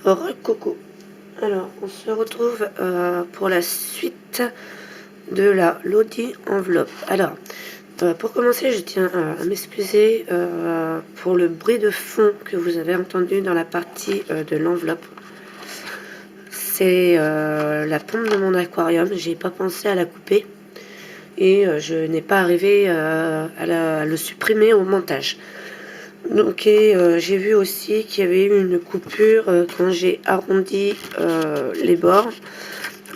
Coucou. Alors, on se retrouve pour la suite de la Lodi enveloppe. Alors, pour commencer, je tiens à m'excuser pour le bruit de fond que vous avez entendu dans la partie de l'enveloppe. C'est la pompe de mon aquarium. J'ai pas pensé à la couper et je n'ai pas arrivé à le supprimer au montage. Donc j'ai vu aussi qu'il y avait eu une coupure quand j'ai arrondi les bords.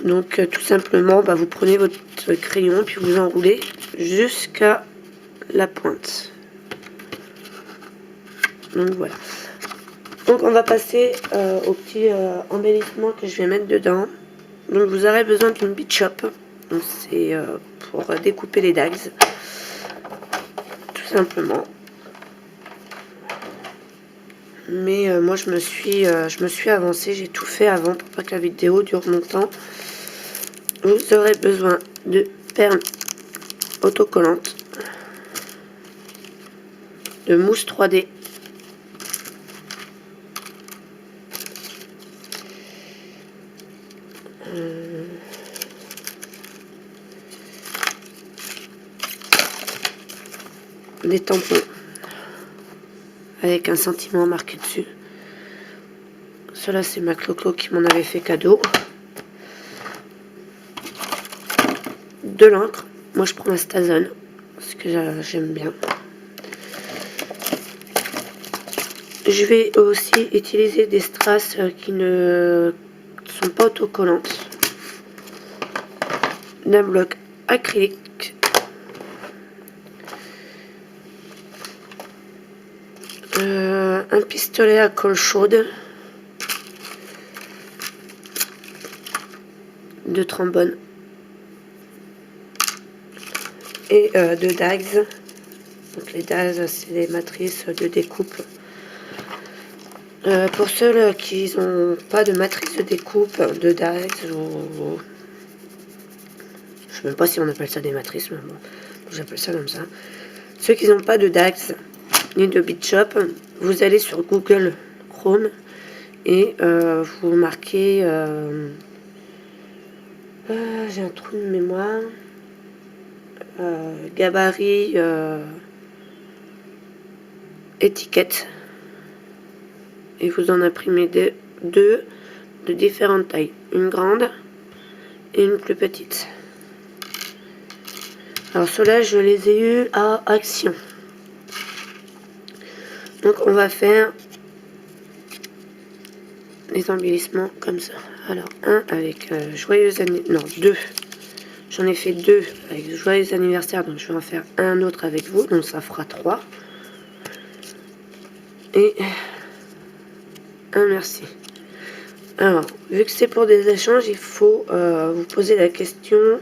Donc tout simplement, vous prenez votre crayon puis vous enroulez jusqu'à la pointe. Donc voilà. Donc on va passer au petit embellissement que je vais mettre dedans. Donc vous aurez besoin d'une Beach Shop. Donc c'est pour découper les dagues. Tout simplement. Mais moi je me suis avancée, j'ai tout fait avant pour pas que la vidéo dure longtemps. Vous aurez besoin de perles autocollantes, de mousse 3D, des tampons avec un sentiment marqué dessus. Cela c'est ma Clo-Clo qui m'en avait fait cadeau. De l'encre, moi je prends la Stazone parce que j'aime bien. Je vais aussi utiliser des strass qui ne sont pas autocollantes. D'un bloc acrylique. Un pistolet à colle chaude. De trombone. Et de dagues. Donc les dagues, c'est des matrices de découpe. Pour ceux qui n'ont pas de matrice de découpe, de dagues, je ne sais même pas si on appelle ça des matrices, mais bon, j'appelle ça comme ça. Ceux qui n'ont pas de dagues ni de Beach Shop, vous allez sur Google Chrome et vous marquez j'ai un trou de mémoire, gabarit étiquette, et vous en imprimez deux de différentes tailles, une grande et une plus petite. Alors ceux-là je les ai eus à Action. Donc on va faire des embellissements comme ça. Alors un avec joyeux anniversaire, non deux. J'en ai fait deux avec joyeux anniversaire, donc je vais en faire un autre avec vous, donc ça fera 3. Et un merci. Alors, vu que c'est pour des échanges, il faut vous poser la question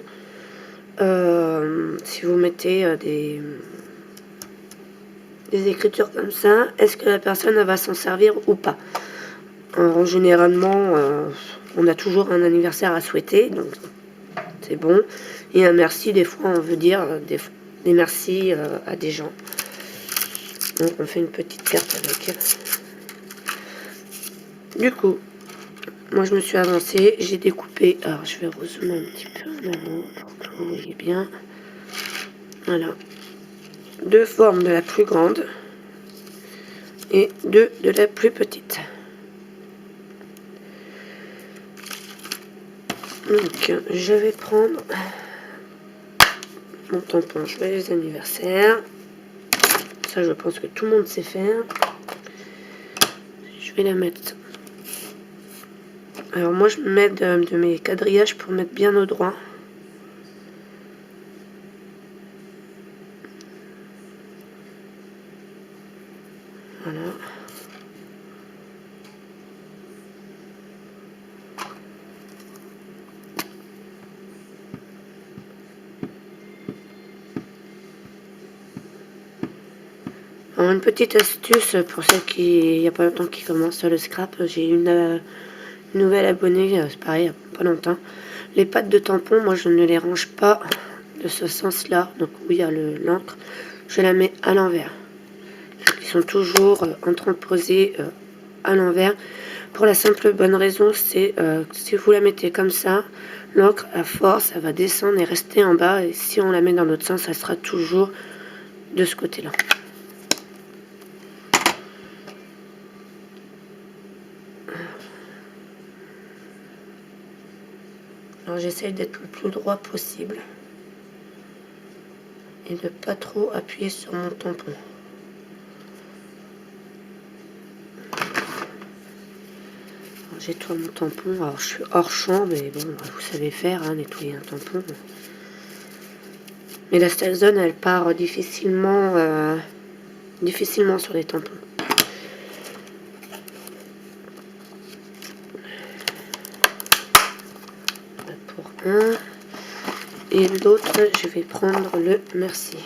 si vous mettez des écritures comme ça, est-ce que la personne va s'en servir ou pas. Alors, généralement, on a toujours un anniversaire à souhaiter, donc c'est bon. Et un merci, des fois, on veut dire des merci à des gens. Donc, on fait une petite carte avec. Du coup, moi, je me suis avancée. J'ai découpé. Alors, je vais rezoomer un petit peu en avant pour que vous voyez bien. Voilà. 2 formes de la plus grande et 2 de la plus petite. Donc, je vais prendre mon tampon joyeux anniversaire. Ça, je pense que tout le monde sait faire. Je vais la mettre. Alors, moi, je me mets de mes quadrillages pour mettre bien au droit. Voilà. Alors, une petite astuce pour celles qui, il n'y a pas longtemps, qui commencent le scrap. J'ai une nouvelle abonnée, c'est pareil, il n'y a pas longtemps. Les pattes de tampon, moi je ne les range pas de ce sens-là. Donc où il y a l'encre, je la mets à l'envers. Ils sont toujours entreposés à l'envers Pour la simple bonne raison, c'est si vous la mettez comme ça, l'encre à force, elle va descendre et rester en bas. Et si on la met dans l'autre sens, ça sera toujours de ce côté-là. Alors j'essaye d'être le plus droit possible et de pas trop appuyer sur mon tampon. J'étoile mon tampon. Alors je suis hors champ, mais bon, vous savez faire, hein, nettoyer un tampon. Mais la Stelzone, elle part difficilement sur les tampons. Pour un. Et l'autre, je vais prendre le Merci.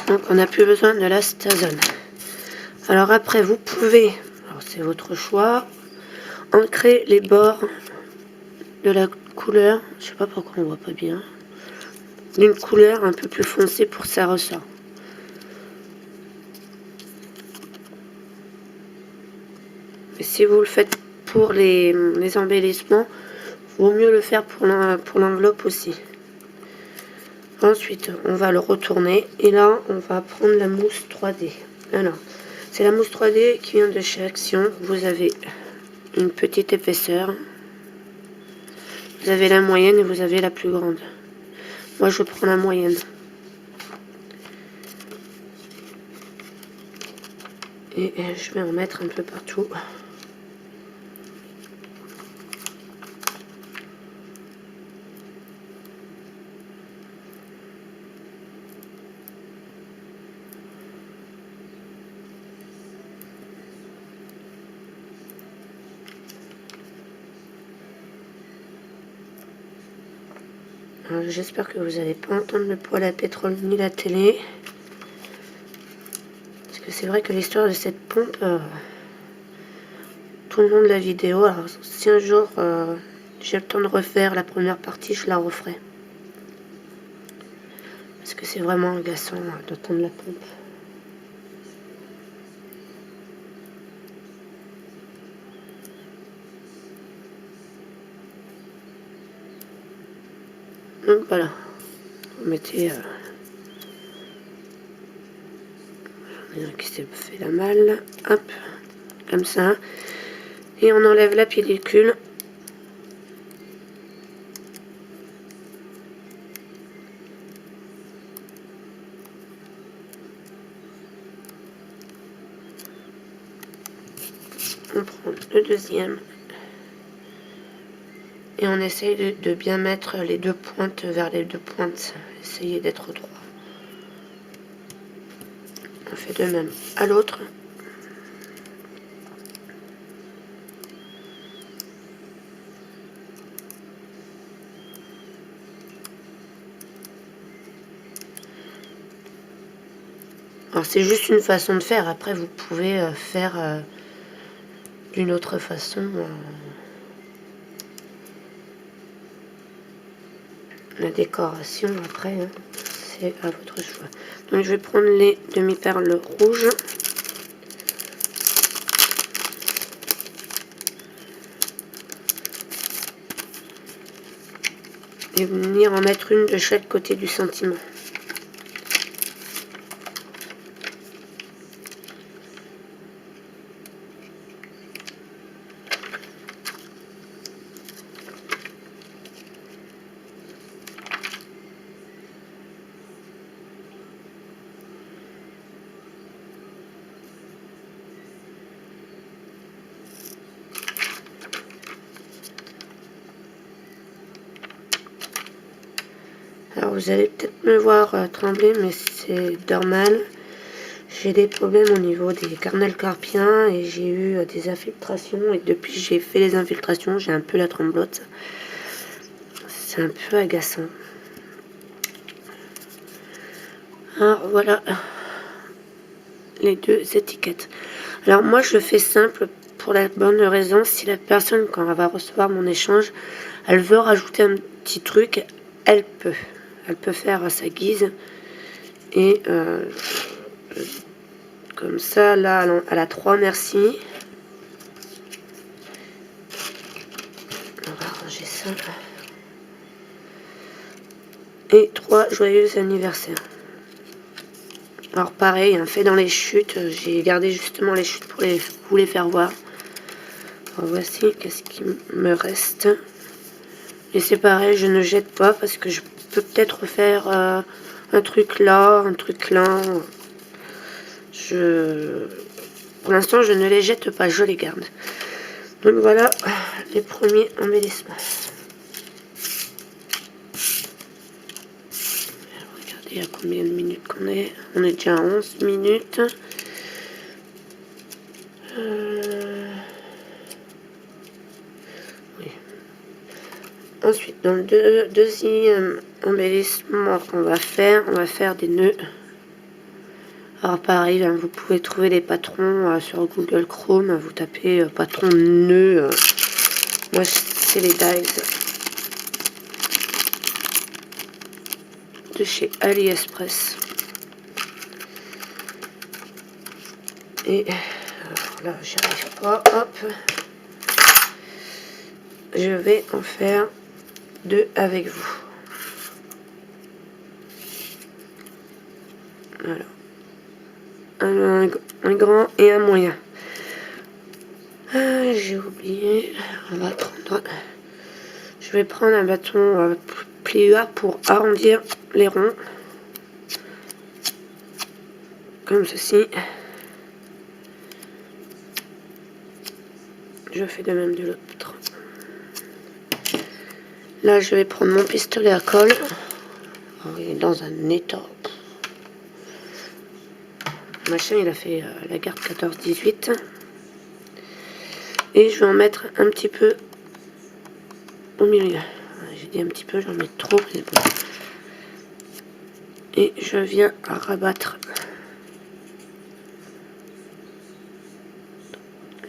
Donc on n'a plus besoin de la Stelzone. Alors après vous pouvez, alors c'est votre choix, ancrer les bords de la couleur, je sais pas pourquoi on voit pas bien, d'une couleur un peu plus foncée pour que ça ressort. Et si vous le faites pour les embellissements, vaut mieux le faire pour l'enveloppe aussi. Ensuite, on va le retourner et là, on va prendre la mousse 3D. Alors, c'est la mousse 3D qui vient de chez Action. Vous avez une petite épaisseur. Vous avez la moyenne et vous avez la plus grande. Moi, je prends la moyenne. Et je vais en mettre un peu partout. J'espère que vous n'allez pas entendre le poêle à pétrole ni la télé. Parce que c'est vrai que l'histoire de cette pompe, tout le long de la vidéo, alors si un jour j'ai le temps de refaire la première partie, je la referai. Parce que c'est vraiment agaçant d'entendre la pompe. Donc voilà, vous mettez qui s'est fait la malle, hop, comme ça, et on enlève la pellicule. On prend le deuxième et on essaye de bien mettre les deux pointes vers les deux pointes. Essayez d'être droit. On fait de même à l'autre. Alors c'est juste une façon de faire. Après vous pouvez faire d'une autre façon. La décoration après, hein, c'est à votre choix. Donc je vais prendre les demi-perles rouges. Et venir en mettre une de chaque côté du sentiment. vous allez peut-être me voir trembler, mais c'est normal. J'ai des problèmes au niveau des canaux carpiens et j'ai eu des infiltrations. Et depuis que j'ai fait les infiltrations, j'ai un peu la tremblote. C'est un peu agaçant. Alors voilà les deux étiquettes. Alors moi je fais simple pour la bonne raison, si la personne quand elle va recevoir mon échange, elle veut rajouter un petit truc, elle peut. Elle peut faire à sa guise. Et comme ça, là, elle a 3 merci. On va ranger ça. Et 3 joyeux anniversaires. Alors pareil, fait dans les chutes. J'ai gardé justement les chutes pour vous les faire voir. Alors voici qu'est-ce qui me reste. Et c'est pareil, je ne jette pas parce que je peux peut-être faire un truc là, un truc là. Pour l'instant, je ne les jette pas, je les garde. Donc voilà les premiers embellissements. Regardez à combien de minutes qu'on est. On est déjà à 11 minutes. Oui. Ensuite, dans le deuxième embellissement qu'on va faire des nœuds. Alors pareil, vous pouvez trouver les patrons sur Google Chrome. Vous tapez patron nœud. Moi, c'est les dies de chez AliExpress. Et alors là, j'y arrive pas. Hop. Je vais en faire 2 avec vous. Voilà. Un grand et un moyen. J'ai oublié. On va prendre. Je vais prendre un bâton plieur pour arrondir les ronds. Comme ceci. Je fais de même de l'autre. Là, je vais prendre mon pistolet à colle. Oh, il est dans un état. Machin, il a fait la garde 14-18. Et je vais en mettre un petit peu au milieu. J'ai dit un petit peu, j'en mets trop. Mais bon. Et je viens à rabattre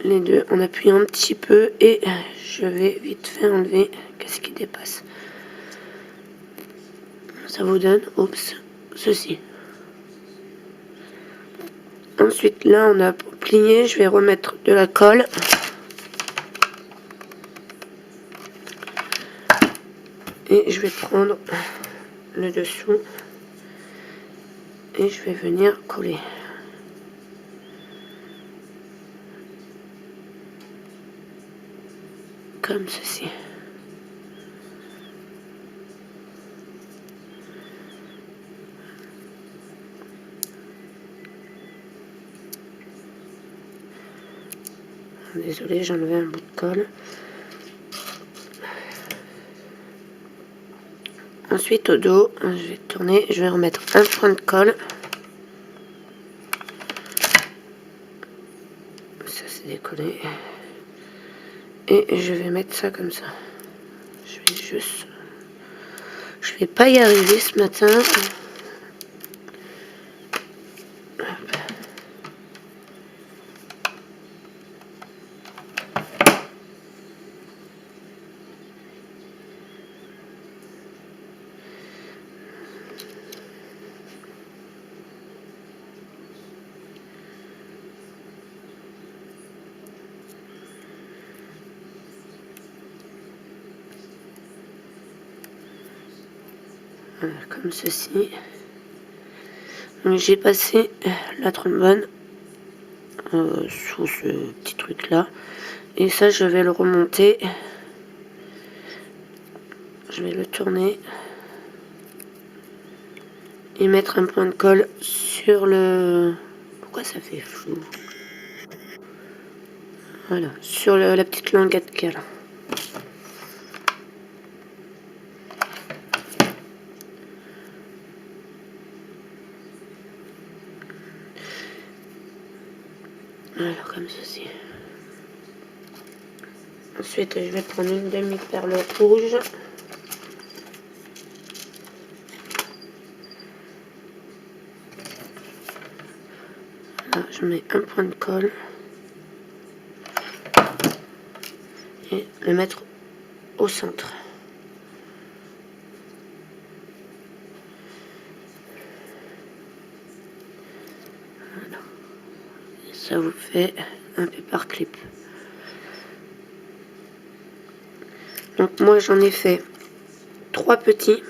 les deux en appuyant un petit peu. Et je vais vite fait enlever qu'est-ce qui dépasse. Ça vous donne, oups, ceci. Ensuite, là, on a plié. Je vais remettre de la colle. Et je vais prendre le dessous. Et je vais venir coller. Comme ceci. Désolée, j'ai enlevé un bout de colle. Ensuite, au dos, je vais tourner, je vais remettre un point de colle. Ça, c'est décollé. Et je vais mettre ça comme ça. Je vais pas y arriver ce matin. Voilà, comme ceci. J'ai passé la trombone sous ce petit truc là. Et ça, je vais le remonter. Je vais le tourner. Et mettre un point de colle sur le... Pourquoi ça fait flou? Voilà, sur la petite languette qu'il y a là. Voilà, comme ceci. Ensuite, je vais prendre une demi-perle rouge. Là, je mets un point de colle. Et le mettre au centre. Voilà. Et ça vous fait un paperclip. Donc moi j'en ai fait 3 petits,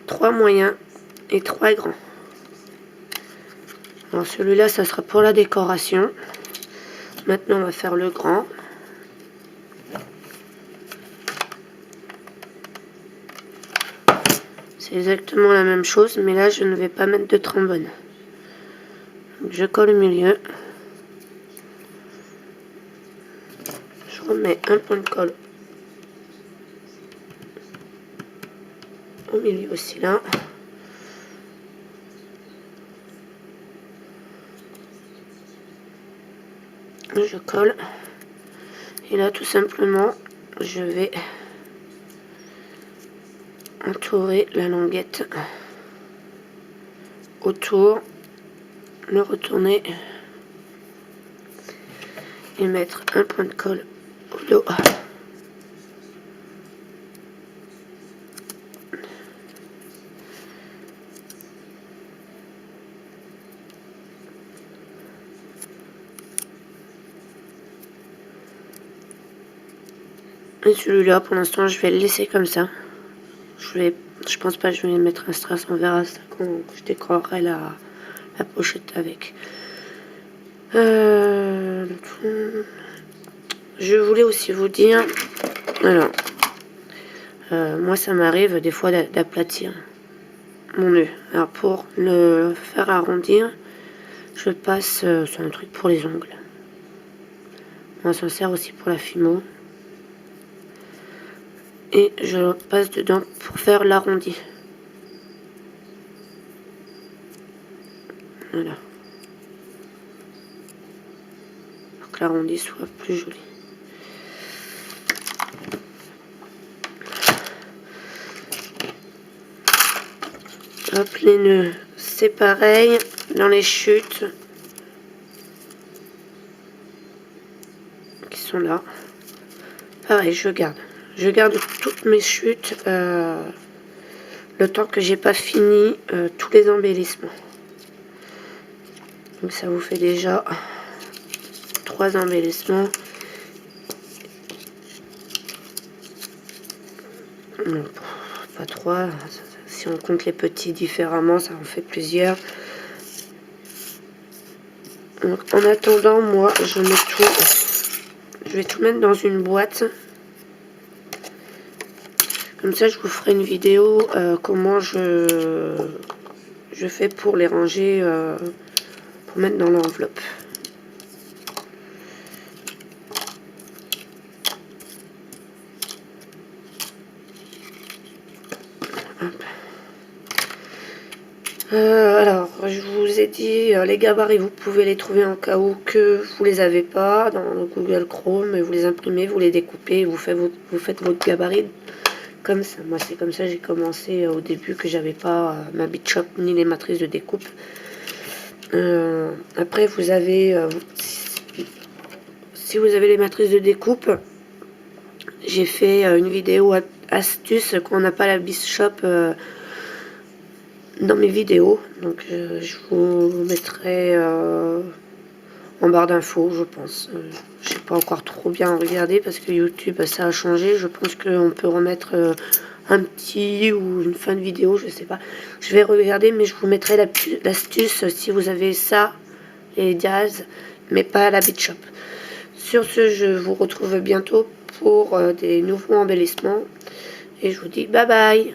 3 moyens et 3 grands. Alors celui-là ça sera pour la décoration. Maintenant on va faire le grand. C'est exactement la même chose, mais là je ne vais pas mettre de trombone. Donc je colle au milieu. Je remets un point de colle au milieu aussi là. Je colle. Et là tout simplement je vais entourer la languette autour, le retourner et mettre un point de colle au dos. Et celui-là, pour l'instant, je vais le laisser comme ça. Je pense pas que je vais mettre un strass, on verra ça quand je décorerai la pochette avec. Je voulais aussi vous dire, alors, moi ça m'arrive des fois d'aplatir mon nœud. Alors pour le faire arrondir, je passe sur un truc pour les ongles. On s'en sert aussi pour la fimo. Et je passe dedans pour faire l'arrondi. Voilà. Pour que l'arrondi soit plus joli. Hop, les nœuds, c'est pareil. Dans les chutes qui sont là. Pareil, je garde. Je garde toutes mes chutes le temps que j'ai pas fini tous les embellissements. Donc ça vous fait déjà 3 embellissements. Non, pas 3. Si on compte les petits différemment, ça en fait plusieurs. Donc, en attendant, moi, je vais tout mettre dans une boîte. Comme ça, je vous ferai une vidéo comment je fais pour les ranger, pour mettre dans l'enveloppe. Alors, je vous ai dit, les gabarits, vous pouvez les trouver en cas où que vous les avez pas dans Google Chrome, vous les imprimez, vous les découpez, vous faites votre gabarit comme ça. Moi, c'est comme ça que j'ai commencé au début, que j'avais pas ma Beach Shop ni les matrices de découpe. Après, vous avez, si vous avez les matrices de découpe, j'ai fait une vidéo astuce quand on n'a pas la Beach Shop dans mes vidéos, donc je vous mettrai en barre d'infos, je pense. Je n'ai pas encore trop bien regardé parce que YouTube ça a changé. Je pense qu'on peut remettre un petit ou une fin de vidéo, je sais pas. Je vais regarder, mais je vous mettrai l'astuce si vous avez ça, les diaz, mais pas la Beach Shop. Sur ce, je vous retrouve bientôt pour des nouveaux embellissements et je vous dis bye bye.